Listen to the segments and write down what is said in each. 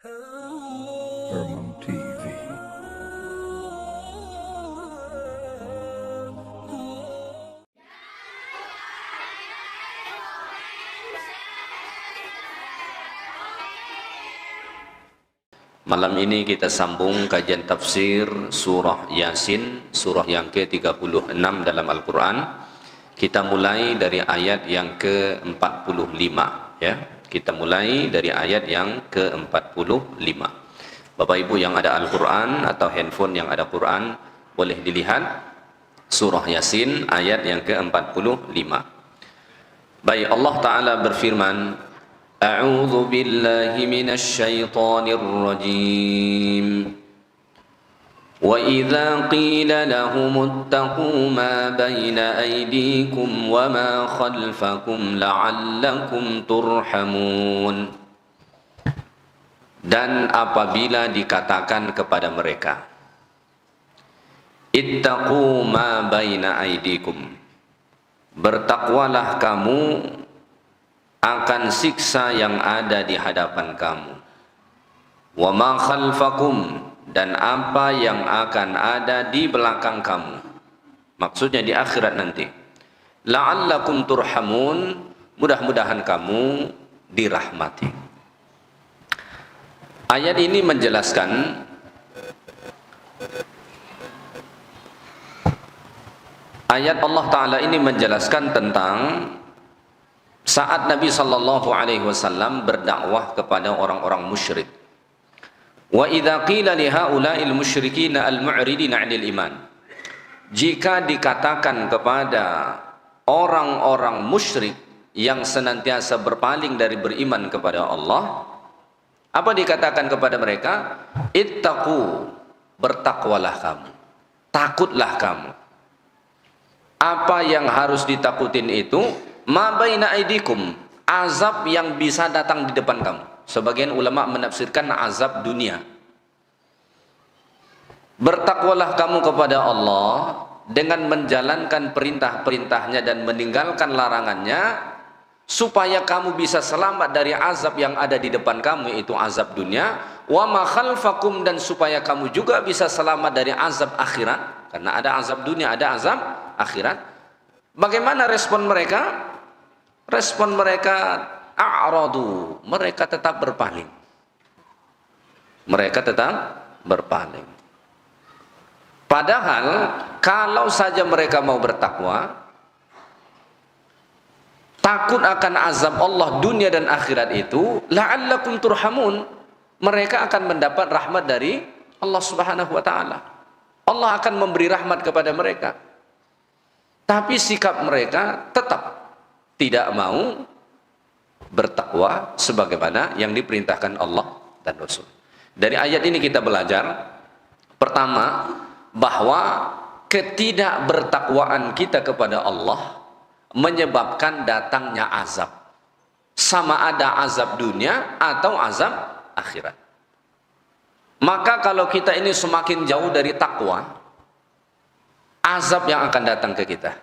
Herman TV. Malam ini kita sambung kajian tafsir surah Yasin, surah yang ke-36 dalam Al-Quran. Kita mulai dari ayat yang ke-45 ya. Kita mulai dari ayat yang ke-45. Bapak Ibu yang ada Al-Quran atau handphone yang ada Quran, boleh dilihat surah Yasin ayat yang ke-45. Baik, Allah Ta'ala berfirman, A'udzu billahi minasy syaithanir rajim. Wa idza qila lahum ittaqu ma baina aydikum wa ma khalfakum la'allakum turhamun. Dan apabila dikatakan kepada mereka, ittaqu ma baina aydikum, bertakwalah kamu akan siksa yang ada di hadapan kamu, wa ma khalfakum, dan apa yang akan ada di belakang kamu, maksudnya di akhirat nanti. La'allakum turhamun, mudah-mudahan kamu dirahmati. Ayat ini menjelaskan ayat Allah Ta'ala ini menjelaskan tentang saat Nabi sallallahu alaihi wasallam berdakwah kepada orang-orang musyrik. Wa idza qila li haula'il musyrikin al-mu'ridin 'anil iman. Jika dikatakan kepada orang-orang musyrik yang senantiasa berpaling dari beriman kepada Allah, apa dikatakan kepada mereka? Ittaqu, bertakwalah kamu, takutlah kamu. Apa yang harus ditakutin itu? Ma baina aidikum, azab yang bisa datang di depan kamu. Sebagian ulama menafsirkan azab dunia. Bertakwalah kamu kepada Allah dengan menjalankan perintah-perintahnya dan meninggalkan larangannya, supaya kamu bisa selamat dari azab yang ada di depan kamu, yaitu azab dunia. Wa ma khalfakum, dan supaya kamu juga bisa selamat dari azab akhirat, karena ada azab dunia, ada azab akhirat. Bagaimana respon mereka? Respon mereka a'radu, mereka tetap berpaling. Mereka tetap berpaling. Padahal kalau saja mereka mau bertakwa, takut akan azab Allah dunia dan akhirat itu, la'allakum turhamun, mereka akan mendapat rahmat dari Allah Subhanahu wa taala. Allah akan memberi rahmat kepada mereka. Tapi sikap mereka tetap tidak mau bertakwa sebagaimana yang diperintahkan Allah dan Rasul. Dari ayat ini kita belajar, pertama, bahwa ketidakbertakwaan kita kepada Allah menyebabkan datangnya azab. Sama ada azab dunia atau azab akhirat. Maka kalau kita ini semakin jauh dari takwa, azab yang akan datang ke kita.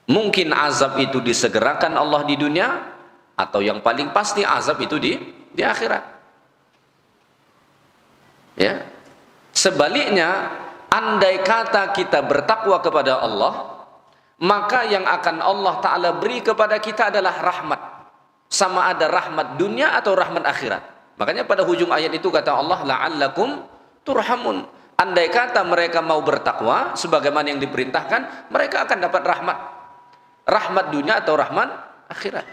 Mungkin azab itu disegerakan Allah di dunia, atau yang paling pasti azab itu di akhirat. Ya. Sebaliknya, andai kata kita bertakwa kepada Allah, maka yang akan Allah Ta'ala beri kepada kita adalah rahmat. Sama ada rahmat dunia atau rahmat akhirat. Makanya pada hujung ayat itu kata Allah, la'allakum turhamun. Andai kata mereka mau bertakwa sebagaimana yang diperintahkan, mereka akan dapat rahmat. Rahmat dunia atau rahmat akhirat.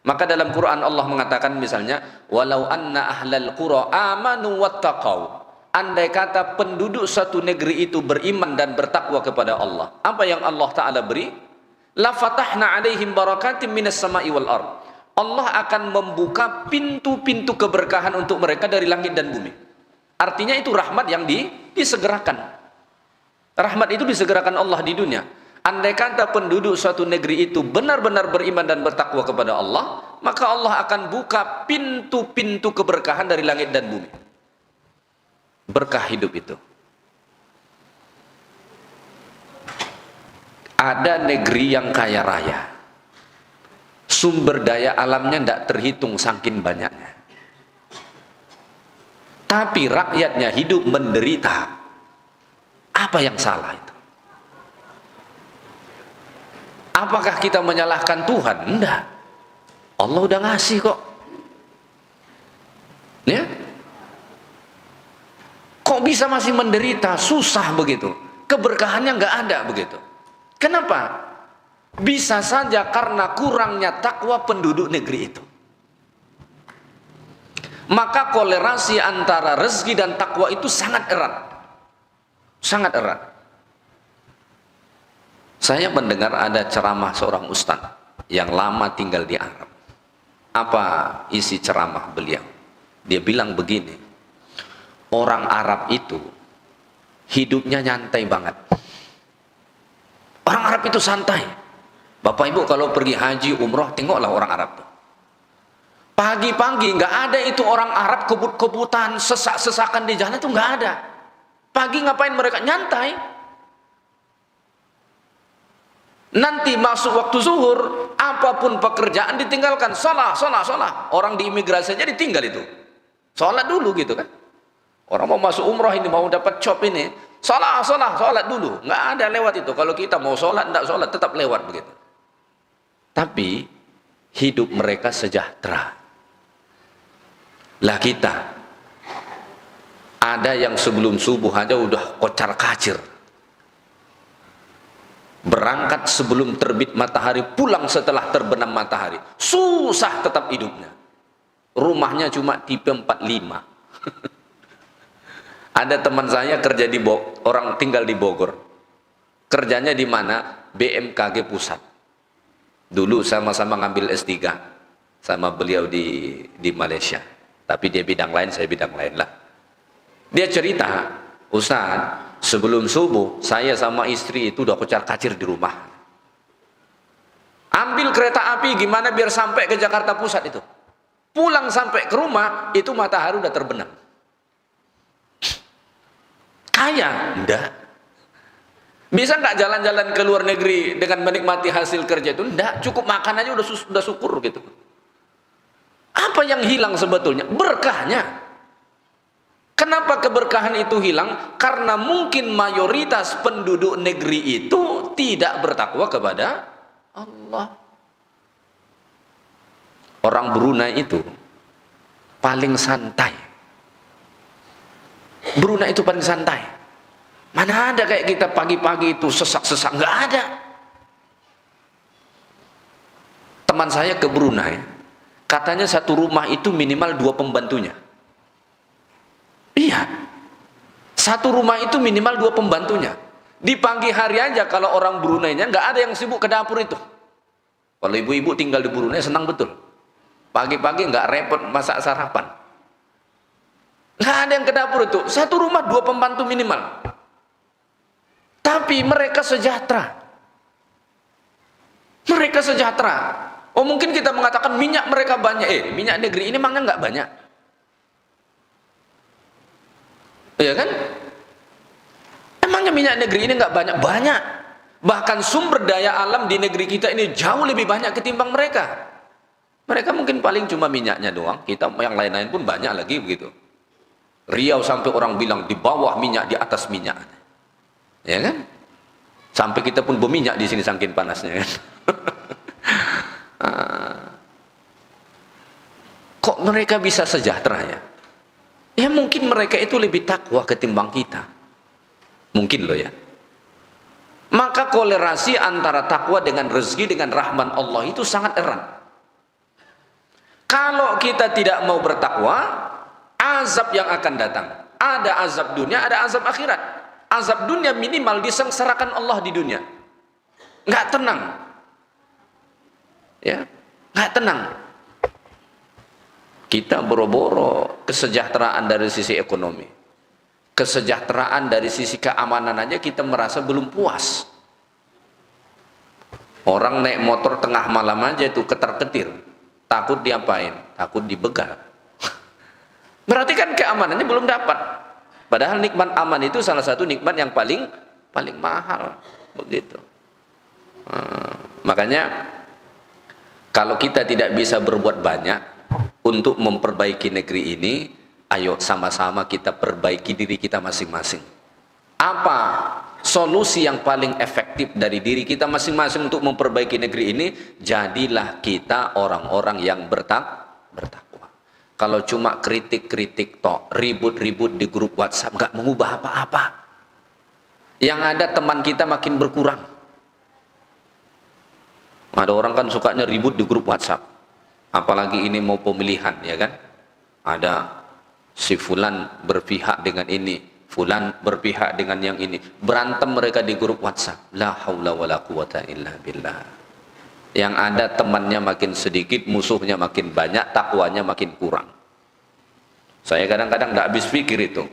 Maka dalam Quran Allah mengatakan misalnya, walau anna ahlal qura amanu wattaqau. Andai kata penduduk satu negeri itu beriman dan bertakwa kepada Allah, apa yang Allah Ta'ala beri? La fatahna alaihim barakatim minas sama'i wal ard. Allah akan membuka pintu-pintu keberkahan untuk mereka dari langit dan bumi. Artinya itu rahmat yang disegerakan. Rahmat itu disegerakan Allah di dunia. Andai kata penduduk suatu negeri itu benar-benar beriman dan bertakwa kepada Allah, maka Allah akan buka pintu-pintu keberkahan dari langit dan bumi. Berkah hidup itu. Ada negeri yang kaya raya, sumber daya alamnya tidak terhitung saking banyaknya. tapi rakyatnya hidup menderita. Apa yang salah itu? Apakah kita menyalahkan Tuhan? Enggak. Allah udah ngasih kok. Ya? Kok bisa masih menderita? Susah begitu. Keberkahannya nggak ada begitu. Kenapa? Bisa saja karena kurangnya takwa penduduk negeri itu. Maka kolerasi antara rezeki dan takwa itu sangat erat. Sangat erat. Saya mendengar ada ceramah seorang ustadz yang lama tinggal di Arab. Apa isi ceramah beliau? Dia bilang begini, orang Arab itu hidupnya nyantai banget. Orang Arab itu santai. Bapak Ibu kalau pergi haji, umroh, tengoklah orang Arab tuh. Pagi-pagi nggak ada itu orang Arab kebut-kebutan, sesak-sesakan di jalan itu nggak ada. Pagi ngapain mereka? Nyantai. Nanti masuk waktu zuhur, apapun pekerjaan ditinggalkan. Salah. Orang di imigrasi aja ditinggal itu. Sholat dulu gitu kan. Orang mau masuk umroh ini, mau dapat job ini, sholat dulu. Nggak ada lewat itu. Kalau kita mau sholat, nggak sholat, tetap lewat begitu. Tapi hidup mereka sejahtera. Lah kita, ada yang sebelum subuh aja udah kocar kacir. Berangkat sebelum terbit matahari, pulang setelah terbenam matahari. Susah tetap hidupnya. Rumahnya cuma tipe 45. Ada teman saya kerja di orang tinggal di Bogor. Kerjanya di mana? BMKG Pusat. Dulu sama-sama ngambil S3 sama beliau di Malaysia. Tapi dia bidang lain, saya bidang lain lah. Dia cerita, Ustaz, sebelum subuh saya sama istri itu udah kocar-kacir di rumah. Ambil kereta api gimana biar sampai ke Jakarta Pusat itu. Pulang sampai ke rumah itu matahari udah terbenam. Kaya? Enggak. Bisa nggak jalan-jalan ke luar negeri dengan menikmati hasil kerja itu? Enggak, cukup makan aja udah syukur gitu. Apa yang hilang sebetulnya? Berkahnya. Kenapa keberkahan itu hilang? Karena mungkin mayoritas penduduk negeri itu tidak bertakwa kepada Allah. Orang Brunei itu paling santai. Brunei itu paling santai. Mana ada kayak kita pagi-pagi itu sesak-sesak, nggak ada. Teman saya ke Brunei, katanya satu rumah itu minimal 2 pembantunya. Iya, satu rumah itu minimal 2 pembantunya. Di pagi hari aja kalau orang Brunei-nya nggak ada yang sibuk ke dapur itu. Kalau ibu-ibu tinggal di Brunei senang betul. Pagi-pagi nggak repot masak sarapan. Nggak ada yang ke dapur itu. Satu rumah 2 pembantu minimal. Tapi mereka sejahtera. Mereka sejahtera. Oh mungkin kita mengatakan minyak mereka banyak. Minyak negeri ini emangnya nggak banyak? Iya kan? Emangnya minyak negeri ini nggak banyak? Banyak. Bahkan sumber daya alam di negeri kita ini jauh lebih banyak ketimbang mereka. Mereka mungkin paling cuma minyaknya doang. Kita yang lain-lain pun banyak lagi begitu. Riau sampai orang bilang di bawah minyak, di atas minyak. Ya kan? Sampai kita pun berminyak di sini saking panasnya kan. Kok mereka bisa sejahtera ya? Ya mungkin mereka itu lebih takwa ketimbang kita. Mungkin loh ya. Maka kolerasi antara takwa dengan rezeki dengan rahman Allah itu sangat erat. Kalau kita tidak mau bertakwa, azab yang akan datang. Ada azab dunia, ada azab akhirat. Azab dunia minimal disengsarakan Allah di dunia. Nggak tenang. Ya, nggak tenang. Kita boro-boro kesejahteraan dari sisi ekonomi. Kesejahteraan dari sisi keamanan aja kita merasa belum puas. Orang naik motor tengah malam aja itu ketar-ketir. Takut diapain? Takut dibegal. Berarti kan keamanannya belum dapat. Padahal nikmat aman itu salah satu nikmat yang paling mahal. Begitu. Makanya kalau kita tidak bisa berbuat banyak untuk memperbaiki negeri ini, Ayo sama-sama kita perbaiki diri kita masing-masing. Apa solusi yang paling efektif dari diri kita masing-masing untuk memperbaiki negeri ini? Jadilah kita orang-orang yang bertakwa. Kalau cuma kritik-kritik tok, ribut-ribut di grup WhatsApp, nggak mengubah apa-apa. Yang ada teman kita makin berkurang. Ada orang kan sukanya ribut di grup WhatsApp. Apalagi ini mau pemilihan, ya kan? Ada si fulan berpihak dengan ini, fulan berpihak dengan yang ini. Berantem mereka di grup WhatsApp. La haula wala quwata illa billah. Yang ada temannya makin sedikit, musuhnya makin banyak, takwanya makin kurang. Saya kadang-kadang tidak habis pikir itu.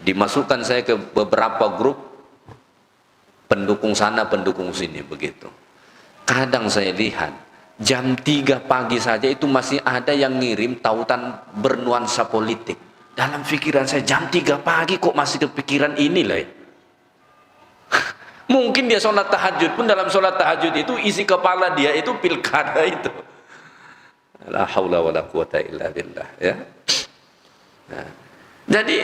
Dimasukkan saya ke beberapa grup, pendukung sana, pendukung sini, begitu. Kadang saya lihat, jam 3 pagi saja itu masih ada yang ngirim tautan bernuansa politik. Dalam pikiran saya, jam 3 pagi kok masih kepikiran ini lah ya. Mungkin dia sholat tahajud pun, dalam sholat tahajud itu isi kepala dia itu pilkada itu. La haula wala quwata illa billah, ya. Nah, jadi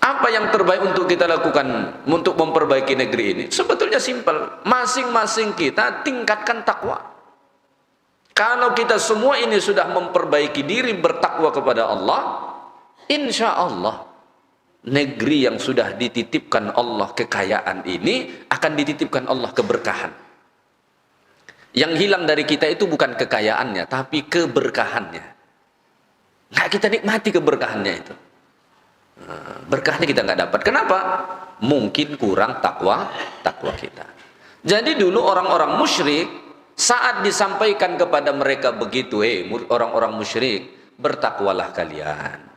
apa yang terbaik untuk kita lakukan untuk memperbaiki negeri ini? Sebetulnya simpel, masing-masing kita tingkatkan takwa. Kalau kita semua ini sudah memperbaiki diri bertakwa kepada Allah, insya Allah negeri yang sudah dititipkan Allah kekayaan ini akan dititipkan Allah keberkahan. Yang hilang dari kita itu bukan kekayaannya, tapi keberkahannya. Nggak kita nikmati keberkahannya itu. Berkahnya kita nggak dapat. Kenapa? Mungkin kurang takwa kita. Jadi dulu orang-orang musyrik, saat disampaikan kepada mereka begitu, orang-orang musyrik, bertakwalah kalian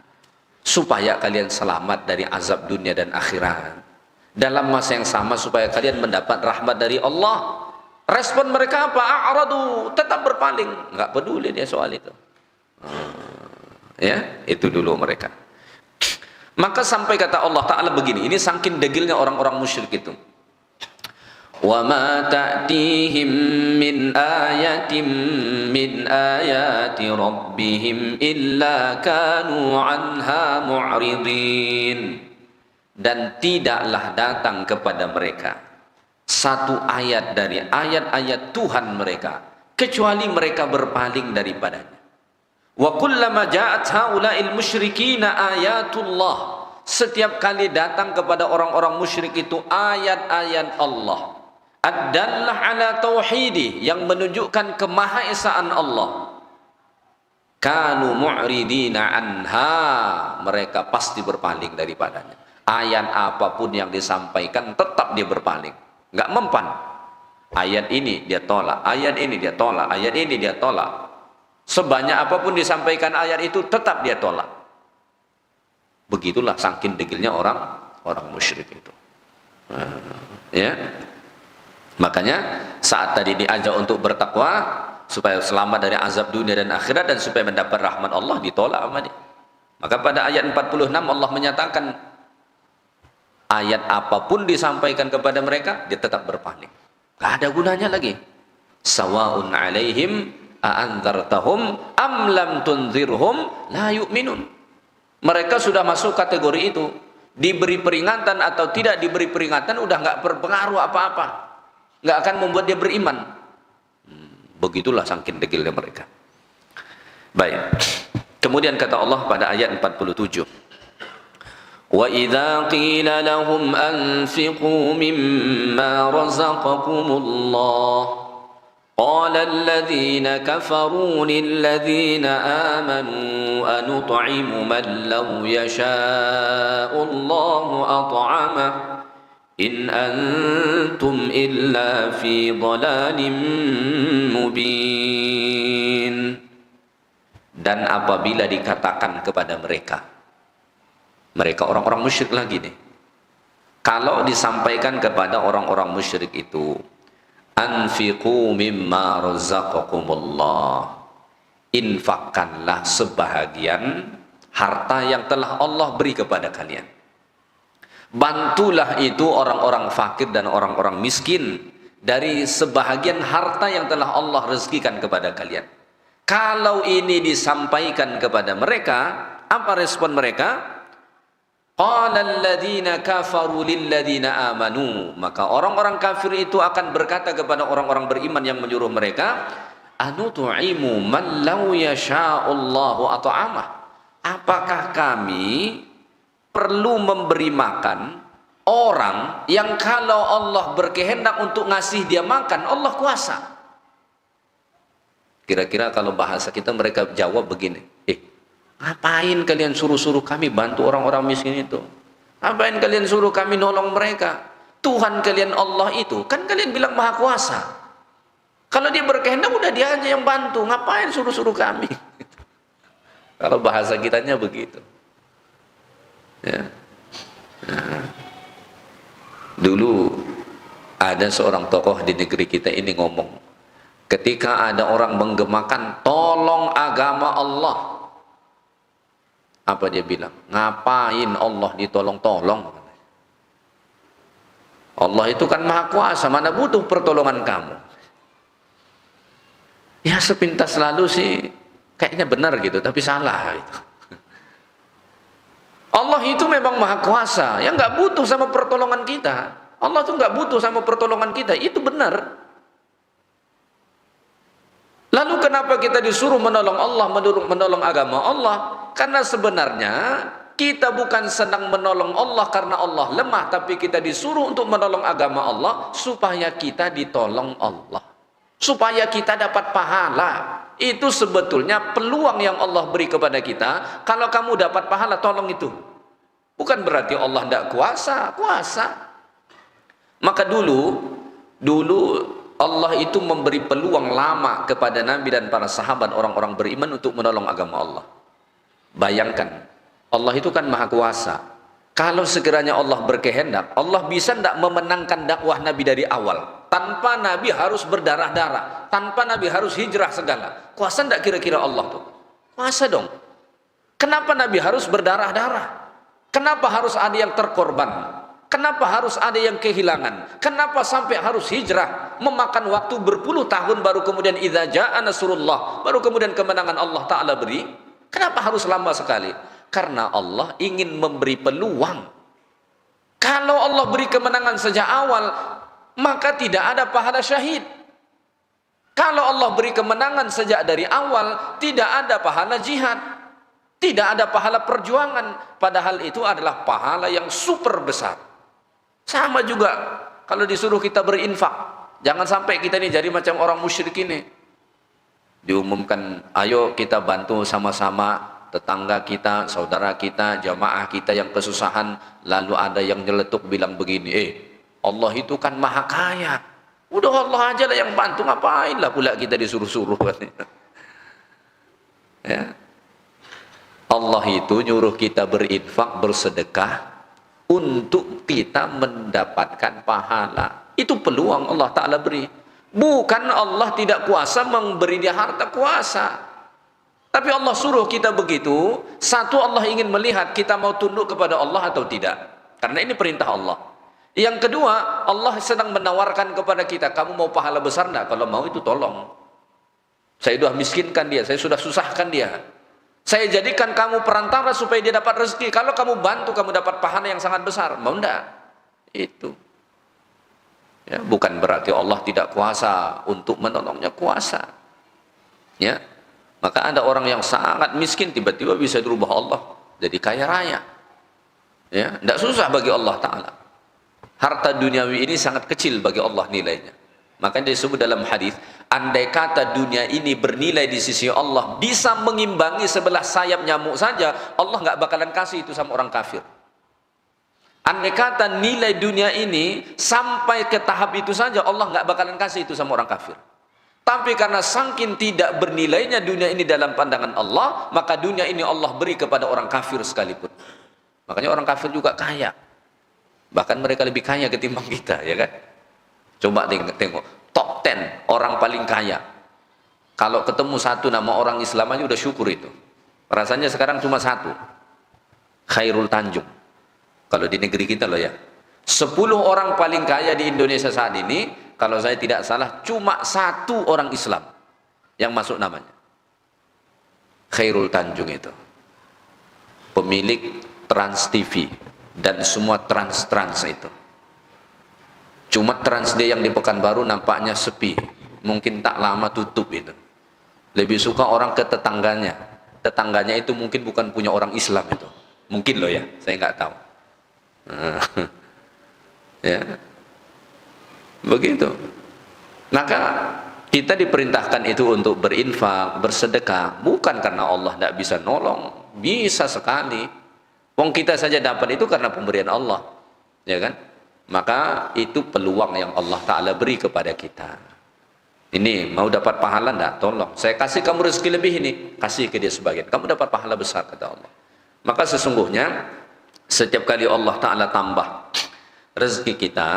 supaya kalian selamat dari azab dunia dan akhirat. Dalam masa yang sama supaya kalian mendapat rahmat dari Allah. Respon mereka apa? A'radu, tetap berpaling, nggak peduli dia soal itu. Ya, itu dulu mereka. Maka sampai kata Allah Ta'ala begini, ini saking degilnya orang-orang musyrik itu. وَمَا تَأْتِيهِمْ مِنْ آيَةٍ مِنْ آيَاتِ رَبِّهِمْ إِلَّا كَانُوا عَنْهَا مُعْرِضِينَ. Dan tidaklah datang kepada mereka satu ayat dari ayat-ayat Tuhan mereka, kecuali mereka berpaling daripadanya. Wa kullama ja'at haula'il musyrikina ayatullah. Setiap kali datang kepada orang-orang musyrik itu ayat-ayat Allah, ad-dallah ala tauhidi, yang menunjukkan kemahaesaan Allah, kanu mu'ridina anha, mereka pasti berpaling daripadanya. Ayat apapun yang disampaikan tetap dia berpaling, nggak mempan. Ayat ini dia tolak, ayat ini dia tolak, ayat ini dia tolak. Sebanyak apapun disampaikan ayat itu tetap dia tolak. Begitulah saking degilnya orang musyrik itu. Ya. Makanya saat tadi diajak untuk bertakwa supaya selamat dari azab dunia dan akhirat dan supaya mendapat rahmat Allah, ditolak sama dia. Maka pada ayat 46 Allah menyatakan ayat apapun disampaikan kepada mereka dia tetap berpaling. Gak ada gunanya lagi. Sawa'un 'alaihim a'anzartahum am lam tunzirhum la yu'minun. Mereka sudah masuk kategori itu. Diberi peringatan atau tidak diberi peringatan udah nggak berpengaruh apa-apa. Nggak akan membuat dia beriman. Begitulah saking degilnya mereka. Baik. Kemudian kata Allah pada ayat 47. Wa idza qila lahum anfiqu mimma razaqakumullah قال الذين كفروا للذين آمنوا أنطعم من لو يشاء الله أطعمه إن أنتم إلا في ضلال مبين. Dan apabila dikatakan kepada mereka orang-orang musyrik lagi nih, kalau disampaikan kepada orang-orang musyrik itu, anfiqu mimma razaqakumullah, infakkanlah sebahagian harta yang telah Allah beri kepada kalian. Bantulah itu orang-orang fakir dan orang-orang miskin dari sebahagian harta yang telah Allah rezekikan kepada kalian. Kalau ini disampaikan kepada mereka, Apa respon mereka? Qala alladziina kafaru lilladziina aamanu. Maka orang-orang kafir itu akan berkata kepada orang-orang beriman yang menyuruh mereka, anutu'imu man law yasha'ullahu at'amah. Apakah kami perlu memberi makan orang yang kalau Allah berkehendak untuk ngasih dia makan, Allah kuasa? Kira-kira kalau bahasa kita mereka jawab begini, ngapain kalian suruh-suruh kami bantu orang-orang miskin itu? Ngapain kalian suruh kami nolong mereka? Tuhan kalian Allah itu, kan kalian bilang maha kuasa. Kalau dia berkehendak udah dia aja yang bantu, ngapain suruh-suruh kami? Kalau bahasa kitanya begitu. Ya. Nah, dulu ada seorang tokoh di negeri kita ini ngomong, ketika ada orang menggemakan tolong agama Allah, apa dia bilang? Ngapain Allah ditolong-tolong? Allah itu kan maha kuasa, mana butuh pertolongan kamu. Ya sepintas lalu sih kayaknya benar gitu, tapi salah gitu. Allah itu memang maha kuasa, yang nggak butuh sama pertolongan kita. Allah tuh nggak butuh sama pertolongan kita, itu benar. Lalu kenapa kita disuruh menolong Allah, menolong agama Allah? Karena sebenarnya kita bukan sedang menolong Allah karena Allah lemah, tapi kita disuruh untuk menolong agama Allah supaya kita ditolong Allah, supaya kita dapat pahala. Itu sebetulnya peluang yang Allah beri kepada kita. Kalau kamu dapat pahala, tolong itu. Bukan berarti Allah tidak kuasa, kuasa. Maka dulu Allah itu memberi peluang lama kepada Nabi dan para sahabat orang-orang beriman untuk menolong agama Allah. Bayangkan, Allah itu kan maha kuasa. Kalau sekiranya Allah berkehendak, Allah bisa tidak memenangkan dakwah Nabi dari awal, tanpa Nabi harus berdarah-darah, tanpa Nabi harus hijrah segala. Kuasa tidak kira-kira Allah tuh? Kuasa dong. Kenapa Nabi harus berdarah-darah? Kenapa harus ada yang terkorban? Kenapa harus ada yang kehilangan? Kenapa sampai harus hijrah, memakan waktu berpuluh tahun baru kemudian idza jaa nasrullah, baru kemudian kemenangan Allah Ta'ala beri? Kenapa harus lama sekali? Karena Allah ingin memberi peluang. Kalau Allah beri kemenangan sejak awal, maka tidak ada pahala syahid. Kalau Allah beri kemenangan sejak dari awal, tidak ada pahala jihad, tidak ada pahala perjuangan. Padahal itu adalah pahala yang super besar. Sama juga kalau disuruh kita berinfak, jangan sampai kita ini jadi macam orang musyrik ini. Diumumkan, ayo kita bantu sama-sama tetangga kita, saudara kita, jamaah kita yang kesusahan. Lalu ada yang nyeletuk bilang begini, Allah itu kan maha kaya, udah Allah aja lah yang bantu, ngapain lah pula kita disuruh-suruh. Ya. Allah itu nyuruh kita berinfak, bersedekah untuk kita mendapatkan pahala. Itu peluang Allah Ta'ala beri. Bukan Allah tidak kuasa memberi dia harta, kuasa. Tapi Allah suruh kita begitu. Satu, Allah ingin melihat kita mau tunduk kepada Allah atau tidak, karena ini perintah Allah. Yang kedua, Allah sedang menawarkan kepada kita, kamu mau pahala besar enggak? Kalau mau itu tolong. Saya sudah miskinkan dia, saya sudah susahkan dia, saya jadikan kamu perantara supaya dia dapat rezeki. Kalau kamu bantu, kamu dapat pahala yang sangat besar. Mau enggak? Itu. Ya, bukan berarti Allah tidak kuasa untuk menolongnya, kuasa. Ya. Maka ada orang yang sangat miskin tiba-tiba bisa dirubah Allah jadi kaya raya. Ya, tidak susah bagi Allah Ta'ala. Harta duniawi ini sangat kecil bagi Allah nilainya. Makanya disebut dalam hadis, andai kata dunia ini bernilai di sisi Allah bisa mengimbangi sebelah sayap nyamuk saja, Allah nggak bakalan kasih itu sama orang kafir. Andai kata nilai dunia ini sampai ke tahap itu saja, Allah nggak bakalan kasih itu sama orang kafir. Tapi karena saking tidak bernilainya dunia ini dalam pandangan Allah, maka dunia ini Allah beri kepada orang kafir sekalipun. Makanya orang kafir juga kaya. Bahkan mereka lebih kaya ketimbang kita, ya kan? Coba tengok top 10 orang paling kaya. Kalau ketemu satu nama orang Islam aja udah syukur itu. Rasanya sekarang cuma satu, Khairul Tanjung. Kalau di negeri kita loh ya. 10 orang paling kaya di Indonesia saat ini, kalau saya tidak salah cuma satu orang Islam yang masuk namanya, Khairul Tanjung itu. pemilik Trans TV dan semua trans itu. Cuma Trans D yang di Pekanbaru nampaknya sepi, mungkin tak lama tutup itu. Lebih suka orang ke tetangganya. Tetangganya itu mungkin bukan punya orang Islam itu. Mungkin loh ya, saya nggak tahu. Ya, begitu. Maka kita diperintahkan itu untuk berinfak, bersedekah, bukan karena Allah tidak bisa nolong, bisa sekali. Wong kita saja dapat itu karena pemberian Allah, ya kan? Maka itu peluang yang Allah Ta'ala beri kepada kita. Ini mau dapat pahala enggak? Tolong, saya kasih kamu rezeki lebih ini, kasih ke dia sebagian, kamu dapat pahala besar kata Allah. Maka sesungguhnya setiap kali Allah Ta'ala tambah rezeki kita,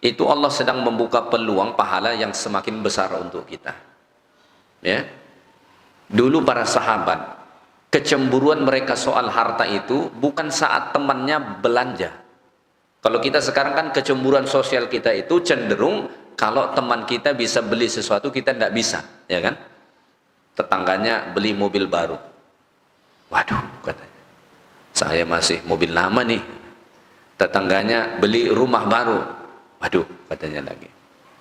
itu Allah sedang membuka peluang pahala yang semakin besar untuk kita. Ya, dulu para sahabat, kecemburuan mereka soal harta itu bukan saat temannya belanja. Kalau kita sekarang kan kecemburuan sosial kita itu cenderung kalau teman kita bisa beli sesuatu kita tidak bisa, ya kan? Tetangganya beli mobil baru, waduh katanya, saya masih mobil lama nih. Tetangganya beli rumah baru, waduh katanya lagi.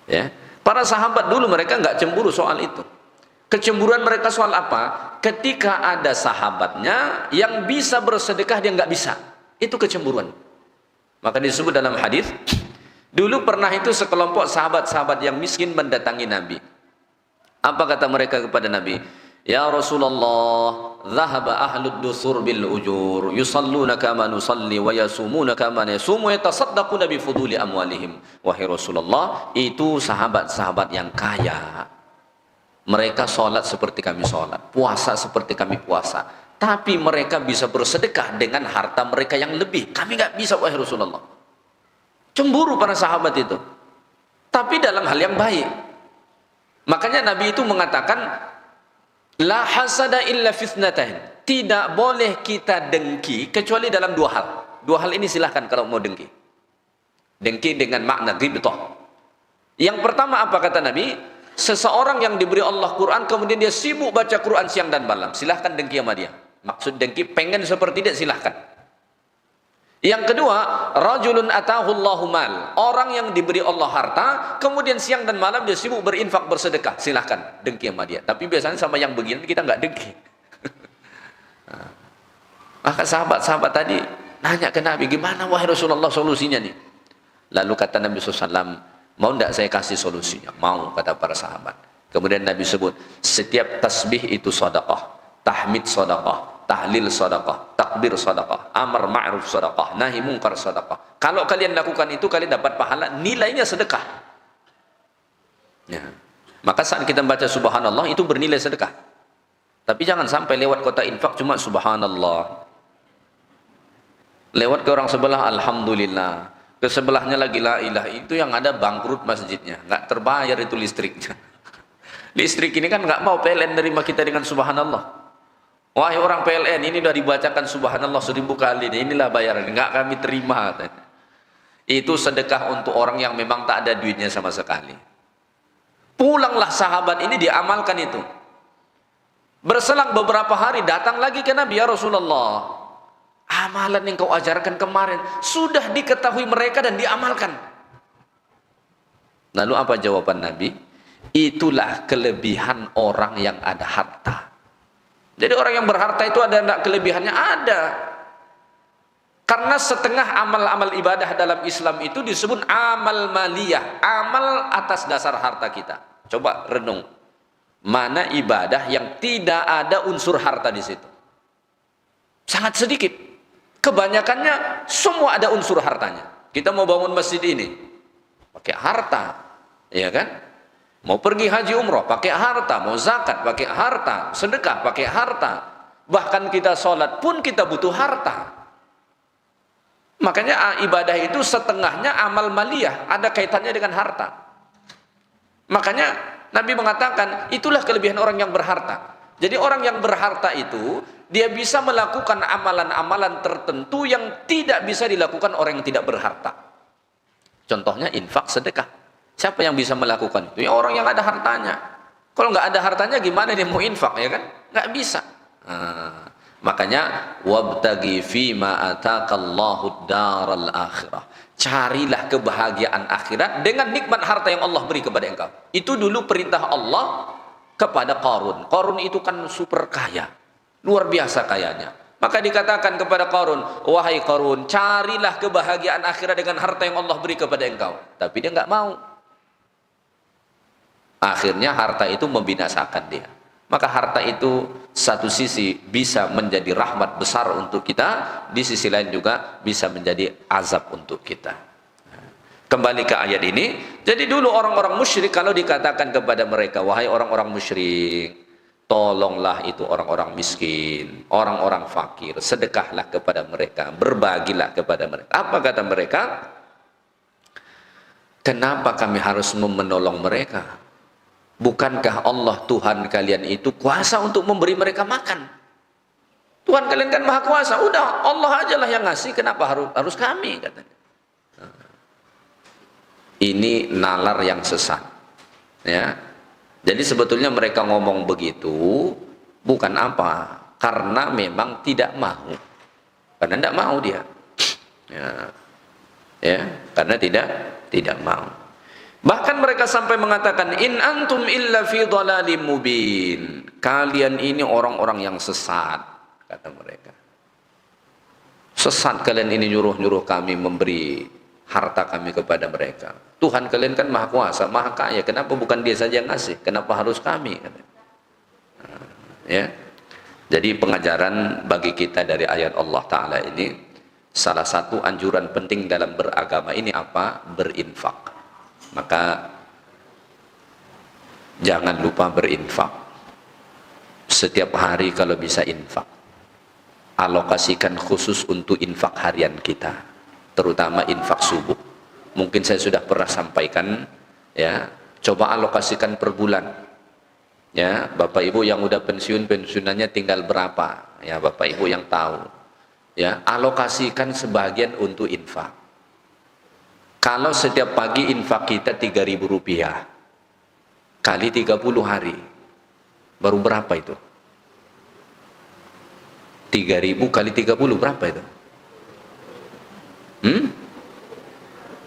Ya, para sahabat dulu mereka nggak cemburu soal itu. Kecemburuan mereka soal apa? Ketika ada sahabatnya yang bisa bersedekah dia nggak bisa, itu kecemburuan. Maka disebut dalam hadis, dulu pernah itu sekelompok sahabat-sahabat yang miskin mendatangi Nabi. Apa kata mereka kepada Nabi? Ya Rasulullah, dhahaba ahlud dusur bil ujur, yusalluna kama nusalli wa yasumuna kama nasumu, yatasaddaquna bi fuduli amwalihim. Wahai Rasulullah, itu sahabat-sahabat yang kaya. Mereka sholat seperti kami sholat, puasa seperti kami puasa, tapi mereka bisa bersedekah dengan harta mereka yang lebih. Kami nggak bisa, wahai Rasulullah. Cemburu para sahabat itu, tapi dalam hal yang baik. Makanya Nabi itu mengatakan, la hasada illa fitnatain. Tidak boleh kita dengki kecuali dalam dua hal. Dua hal ini silahkan kalau mau dengki. Dengki dengan makna ghibtah. Yang pertama apa kata Nabi? Seseorang yang diberi Allah Quran kemudian dia sibuk baca Quran siang dan malam, silahkan dengki sama dia. Maksud dengki pengen seperti dia, silahkan. Yang kedua, rajulun atahu Allahu mal, orang yang diberi Allah harta kemudian siang dan malam dia sibuk berinfak bersedekah, silahkan dengki sama dia. Tapi biasanya sama yang begini kita nggak dengki. Maka sahabat-sahabat tadi nanya ke Nabi, gimana wahai Rasulullah solusinya nih? Lalu kata Nabi SAW, mau tidak saya kasih solusinya? Mau, kata para sahabat. Kemudian Nabi sebut, setiap tasbih itu sedekah, tahmid sedekah, tahlil sedekah, takbir sedekah, amar ma'ruf sedekah, nahi mungkar sedekah. Kalau kalian lakukan itu, kalian dapat pahala, nilainya sedekah. Ya. Maka saat kita membaca subhanallah, itu bernilai sedekah. Tapi jangan sampai lewat kota infak cuma subhanallah. Lewat ke orang sebelah, alhamdulillah. Ke sebelahnya lagi la ilah, itu yang ada bangkrut masjidnya, nggak terbayar itu listriknya. Listrik ini kan nggak mau PLN nerima kita dengan subhanallah. Wahai orang PLN, ini udah dibacakan subhanallah 1000 kali, inilah bayaran, nggak kami terima. Itu sedekah untuk orang yang memang tak ada duitnya sama sekali. Pulanglah sahabat ini diamalkan itu. Berselang beberapa hari datang lagi ke Nabi, ya Rasulullah, amalan yang kau ajarkan kemarin sudah diketahui mereka dan diamalkan. Lalu apa jawaban Nabi? Itulah kelebihan orang yang ada harta. Jadi orang yang berharta itu ada enggak kelebihannya? Ada. Karena setengah amal-amal ibadah dalam Islam itu disebut amal maliyah, amal atas dasar harta kita. Coba renung, mana ibadah yang tidak ada unsur harta di situ? Sangat sedikit. Kebanyakannya semua ada unsur hartanya. Kita mau bangun masjid ini pakai harta, ya kan? Mau pergi haji umroh pakai harta, mau zakat pakai harta, sedekah pakai harta. Bahkan kita sholat pun kita butuh harta. Makanya ibadah itu setengahnya amal maliyah, ada kaitannya dengan harta. Makanya Nabi mengatakan itulah kelebihan orang yang berharta. Jadi orang yang berharta itu dia bisa melakukan amalan-amalan tertentu yang tidak bisa dilakukan orang yang tidak berharta. Contohnya infak, sedekah. Siapa yang bisa melakukan itu? Ya orang yang ada hartanya. Kalau nggak ada hartanya gimana dia mau infak, ya kan? Nggak bisa. Makanya wabtagi fima ataqallahu daral akhirah. Carilah kebahagiaan akhirat dengan nikmat harta yang Allah beri kepada engkau. Itu dulu perintah Allah kepada Qarun. Qarun itu kan super kaya, luar biasa kayanya. Maka dikatakan kepada Qarun, wahai Qarun, carilah kebahagiaan akhirat dengan harta yang Allah beri kepada engkau. Tapi dia nggak mau. Akhirnya harta itu membinasakan dia. Maka harta itu satu sisi bisa menjadi rahmat besar untuk kita, di sisi lain juga bisa menjadi azab untuk kita. Kembali ke ayat ini, jadi dulu orang-orang musyrik kalau dikatakan kepada mereka, wahai orang-orang musyrik, tolonglah itu orang-orang miskin, orang-orang fakir, sedekahlah kepada mereka, berbagilah kepada mereka. Apa kata mereka? Kenapa kami harus menolong mereka? Bukankah Allah Tuhan kalian itu kuasa untuk memberi mereka makan? Tuhan kalian kan maha kuasa. Udah, Allah aja lah yang ngasih. Kenapa harus kami? Katanya. Ini nalar yang sesat. Ya. Jadi sebetulnya mereka ngomong begitu bukan apa? Karena memang tidak mau. Karena tidak mau dia. Ya, karena tidak mau. Bahkan mereka sampai mengatakan, in antum illa fi dhalalim mubin. Kalian ini orang-orang yang sesat, kata mereka. Sesat kalian ini, nyuruh-nyuruh kami memberi harta kami kepada mereka. Tuhan kalian kan maha kuasa, maha kaya. Kenapa bukan dia saja yang ngasih? Kenapa harus kami? Ya. Jadi pengajaran bagi kita dari ayat Allah Ta'ala ini, salah satu anjuran penting dalam beragama ini apa? Berinfak. Maka jangan lupa berinfak. Setiap hari kalau bisa infak, alokasikan khusus untuk infak harian kita, terutama infak subuh. Mungkin saya sudah pernah sampaikan, ya, coba alokasikan per bulan. Ya, Bapak Ibu yang udah pensiun, pensiunannya tinggal berapa? Ya, Bapak Ibu yang tahu. Ya, alokasikan sebagian untuk infak. Kalau setiap pagi infak kita Rp3.000 kali 30 hari, baru berapa itu? 3.000 kali 30 berapa itu?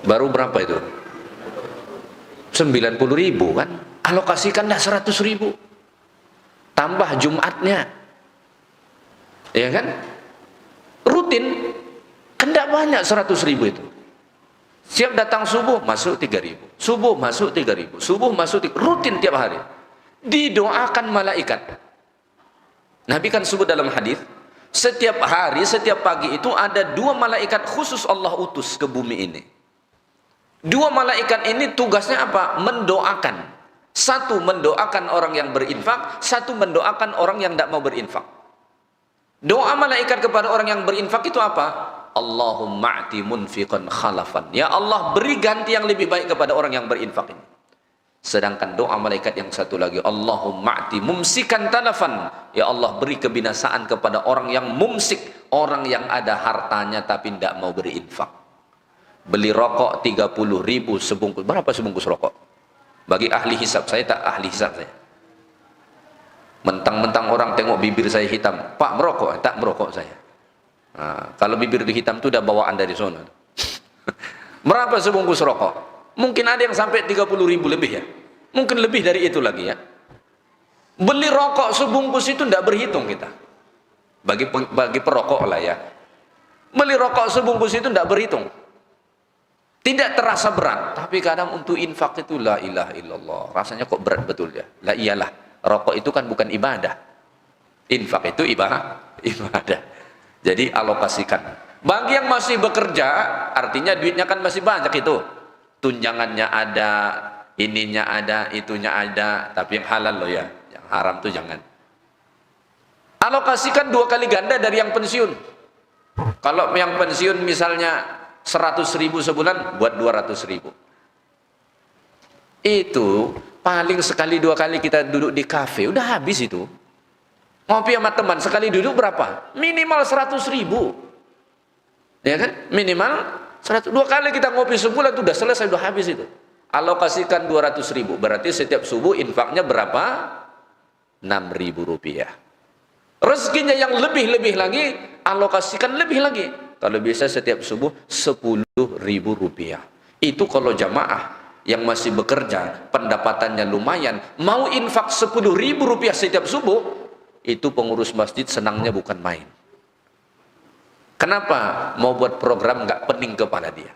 Baru berapa itu? 90.000 kan? Alokasikan dah 100.000. Tambah Jumatnya. Ya kan? Rutin. Kan tidak banyak 100.000 itu. Siap datang subuh masuk 3.000, subuh masuk 3.000, subuh masuk 3.000, rutin tiap hari. Didoakan malaikat. Nabi kan sebut dalam hadis, setiap hari, setiap pagi itu ada 2 malaikat khusus Allah utus ke bumi ini. 2 malaikat ini tugasnya apa? Mendoakan. Satu mendoakan orang yang berinfak, satu mendoakan orang yang tidak mau berinfak. Doa malaikat kepada orang yang berinfak itu apa? Allahumma a'ti munfiqan khalafan. Ya Allah, beri ganti yang lebih baik kepada orang yang berinfak ini. Sedangkan doa malaikat yang satu lagi, Allahumma a'ti mumsikan talafan. Ya Allah, beri kebinasaan kepada orang yang mumsik, orang yang ada hartanya tapi tidak mau berinfak. Beli rokok 30.000 sebungkus. Berapa sebungkus rokok? Bagi ahli hisab, saya tak ahli hisab saya. Mentang-mentang orang tengok bibir saya hitam, Pak merokok? Tak merokok saya. Nah, kalau bibir itu hitam itu udah bawaan dari sana. Berapa sebungkus rokok? Mungkin ada yang sampai 30.000 lebih ya. Mungkin lebih dari itu lagi ya. Beli rokok sebungkus itu tidak berhitung kita. Bagi perokok lah ya. Beli rokok sebungkus itu tidak berhitung. Tidak terasa berat. Tapi kadang untuk infak itu la ilaha illallah. Rasanya kok berat betul ya. Lah iyalah. Rokok itu kan bukan ibadah. Infak itu ibadah. Jadi alokasikan. Bagi yang masih bekerja, artinya duitnya kan masih banyak itu. Tunjangannya ada, ininya ada, itunya ada. Tapi yang halal loh ya. Yang haram tuh jangan. Alokasikan 2 kali ganda dari yang pensiun. Kalau yang pensiun misalnya 100.000 sebulan, buat 200.000. Itu paling sekali 2 kali kita duduk di kafe, udah habis itu. Ngopi sama teman, sekali duduk berapa? Minimal 100.000. Ya kan? Minimal 100. 2 kali kita ngopi sebulan, itu udah selesai, udah habis itu. Alokasikan 200.000. Berarti setiap subuh infaknya berapa? Rp6.000. Rezekinya yang lebih-lebih lagi, alokasikan lebih lagi. Kalau bisa setiap subuh 10.000 rupiah. Itu kalau jamaah yang masih bekerja, pendapatannya lumayan, mau infak 10.000 rupiah setiap subuh, itu pengurus masjid senangnya bukan main. Kenapa? Mau buat program nggak pening kepala dia.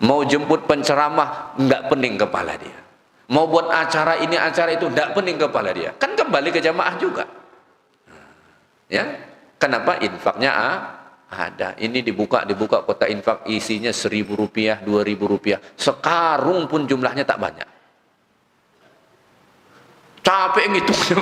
Mau jemput penceramah nggak pening kepala dia. Mau buat acara ini acara itu nggak pening kepala dia. Kan kembali ke jamaah juga. Ya, kenapa? Infaknya ada. Ini dibuka kotak infak isinya 1.000 rupiah, 2.000 rupiah. Sekarung pun jumlahnya tak banyak. Capek ngitungnya.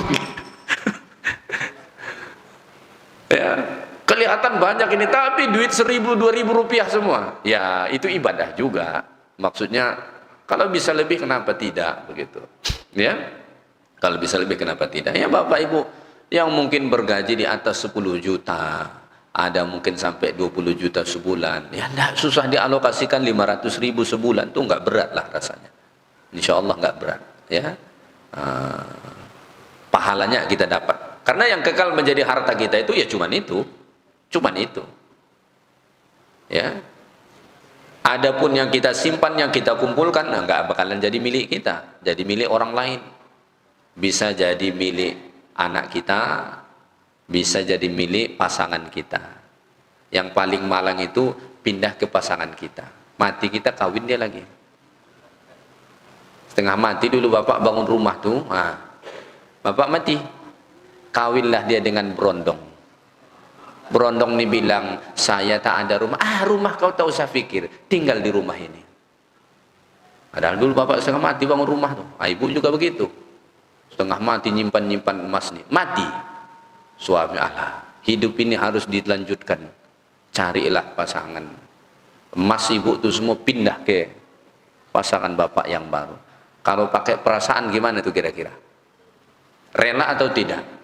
Ya, kelihatan banyak ini, tapi duit 1.000, 2.000 rupiah semua. Ya, itu ibadah juga. Maksudnya, kalau bisa lebih kenapa tidak, begitu. Ya, kalau bisa lebih kenapa tidak. Ya, Bapak Ibu yang mungkin bergaji di atas 10 juta, ada mungkin sampai 20 juta sebulan. Ya, enggak susah dialokasikan 500.000 sebulan, tuh nggak berat lah rasanya. Insya Allah nggak berat. Ya, pahalanya kita dapat. Karena yang kekal menjadi harta kita itu ya cuman itu. Ya. Adapun yang kita simpan, yang kita kumpulkan, nah, nggak bakalan jadi milik kita, jadi milik orang lain. Bisa jadi milik anak kita, bisa jadi milik pasangan kita. Yang paling malang itu pindah ke pasangan kita. Mati kita, kawin dia lagi. Setengah mati dulu bapak bangun rumah tuh, nah, bapak mati, kawinlah dia dengan berondong. Berondong nih bilang, saya tak ada rumah. Rumah kau tak usah pikir, tinggal di rumah ini. Padahal dulu bapak setengah mati bangun rumah tuh. Ibu juga begitu. Setengah mati nyimpan emas nih. Mati. Suami, Allah, hidup ini harus dilanjutkan. Carilah pasangan. Emas ibu tuh semua pindah ke pasangan bapak yang baru. Kalau pakai perasaan gimana tuh kira-kira? Rela atau tidak?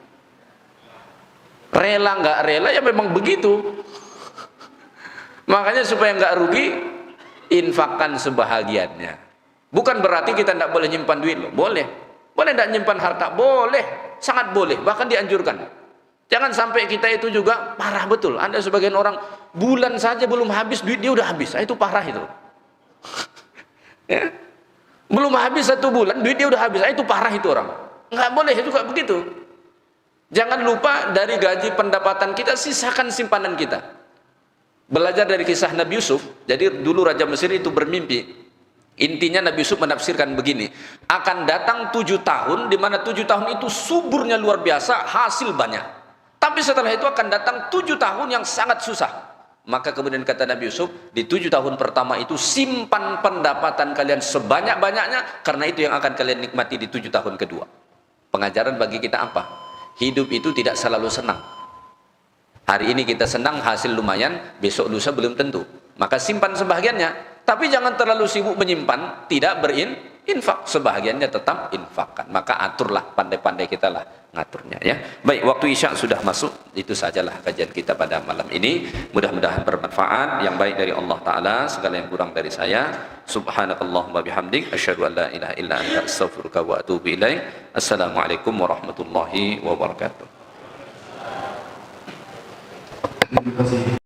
Rela nggak rela ya memang begitu. Makanya supaya nggak rugi, infakkan sebahagiannya. Bukan berarti kita tidak boleh nyimpan duit loh. Boleh tidak nyimpan harta? Boleh, sangat boleh, bahkan dianjurkan. Jangan sampai kita itu juga parah betul. Ada sebagian orang bulan saja belum habis duit dia udah habis. Itu parah itu. Ya? Belum habis 1 bulan duit dia udah habis. Itu parah itu orang. Nggak boleh juga begitu. Jangan lupa dari gaji pendapatan kita sisakan simpanan kita. Belajar dari kisah Nabi Yusuf. Jadi dulu Raja Mesir itu bermimpi. Intinya Nabi Yusuf menafsirkan begini. Akan datang 7 tahun, di mana 7 tahun itu suburnya luar biasa, hasil banyak. Tapi setelah itu akan datang 7 tahun yang sangat susah. Maka kemudian kata Nabi Yusuf, di 7 tahun pertama itu simpan pendapatan kalian sebanyak-banyaknya, karena itu yang akan kalian nikmati di 7 tahun kedua. Pengajaran bagi kita apa? Hidup itu tidak selalu senang. Hari ini kita senang, hasil lumayan, besok lusa belum tentu. Maka simpan sebahagiannya, tapi jangan terlalu sibuk menyimpan, tidak berinfak. Sebahagiannya tetap infakkan. Maka aturlah, pandai-pandai kita lah ngaturnya, ya. Baik, waktu Isya sudah masuk. Itu sajalah kajian kita pada malam ini. Mudah-mudahan bermanfaat. Yang baik dari Allah Ta'ala, segala yang kurang dari saya. Subhanakallahumma bihamdik, asyhadu an la ilaha illa anta, astaghfiruka wa atubu ilaik. Assalamualaikum warahmatullahi wabarakatuh. Terima kasih.